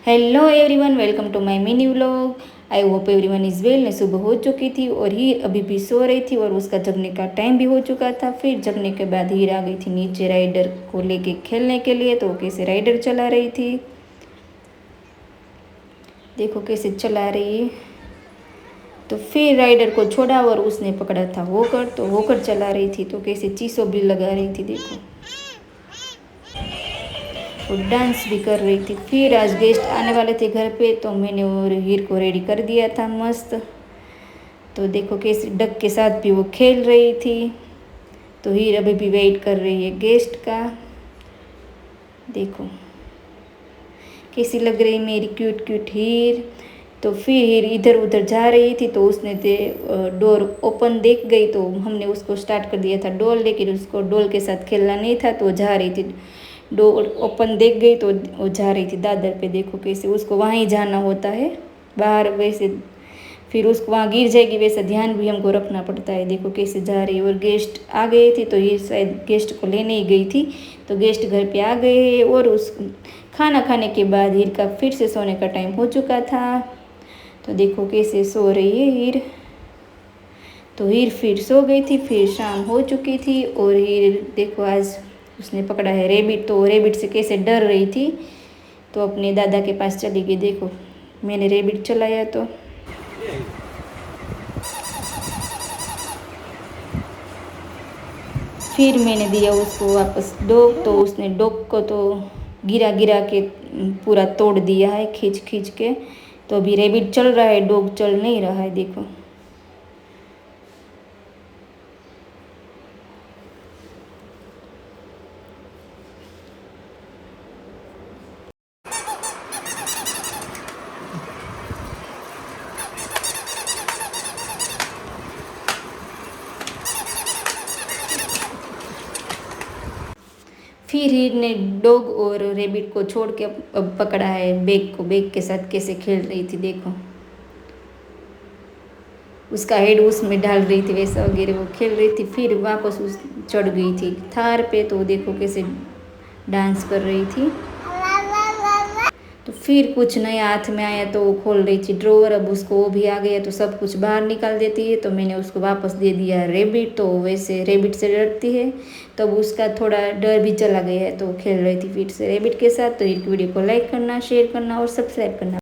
Hello everyone, welcome to my mini vlog. I hope everyone is well. ने सुबह हो चुकी थी और हीर अभी भी सो रही थी और उसका जगने का टाइम भी हो चुका था। फिर जगने के बाद हीर आ गई थी नीचे राइडर को लेके खेलने के लिए। तो कैसे राइडर चला रही थी, देखो कैसे चला रही है। तो फिर राइडर को छोड़ा और उसने पकड़ा था होकर, तो होकर चला रही थी। तो कैसे चीसों भी लगा रही थी, देखो, और डांस भी कर रही थी। फिर आज गेस्ट आने वाले थे घर पे, तो मैंने और हीर को रेडी कर दिया था मस्त। तो देखो कैसे डक के साथ भी वो खेल रही थी। तो हीर अभी भी वेट कर रही है गेस्ट का। देखो कैसी लग रही मेरी क्यूट क्यूट हीर। तो फिर हीर इधर उधर जा रही थी, तो उसने डोर ओपन देख गई, तो हमने उसको स्टार्ट कर दिया था डोल, लेकिन उसको डोल के साथ खेलना नहीं था, तो वो जा रही थी। डोर ओपन देख गई तो वो जा रही थी दादर पे। देखो कैसे उसको वहीं जाना होता है बाहर, वैसे फिर उसको वहाँ गिर जाएगी, वैसा ध्यान भी हमको रखना पड़ता है। देखो कैसे जा रही है। और गेस्ट आ गए थे, तो ये शायद गेस्ट को लेने ही गई थी। तो गेस्ट घर पे आ गए हैं और उस खाना खाने के बाद हीर का फिर से सोने का टाइम हो चुका था। तो देखो कैसे सो रही है हीर। तो हीर फिर सो गई थी। फिर शाम हो चुकी थी और हीर देखो आज उसने पकड़ा है रेबिट। तो रेबिट से कैसे डर रही थी, तो अपने दादा के पास चली गई। देखो मैंने रेबिट चलाया, तो फिर मैंने दिया उसको वापस डॉग। तो उसने डॉग को तो गिरा गिरा के पूरा तोड़ दिया है खींच खींच के। तो अभी रेबिट चल रहा है, डॉग चल नहीं रहा है। देखो फिर हीर ने डॉग और रेबिट को छोड़ के अब पकड़ा है बैग को। बैग के साथ कैसे खेल रही थी, देखो उसका हेड उसमें डाल रही थी, वैसा वगैरह वो खेल रही थी। फिर वापस उस चढ़ गई थी थार पे। तो देखो कैसे डांस कर रही थी। तो फिर कुछ नया हाथ में आया तो वो खोल रही थी ड्रॉवर। अब उसको वो भी आ गया तो सब कुछ बाहर निकाल देती है। तो मैंने उसको वापस दे दिया रेबिट। तो वैसे रेबिट से डरती है, तब तो उसका थोड़ा डर भी चला गया है। तो खेल रही थी फिर से रेबिट के साथ। तो एक वीडियो को लाइक करना, शेयर करना और सब्सक्राइब करना।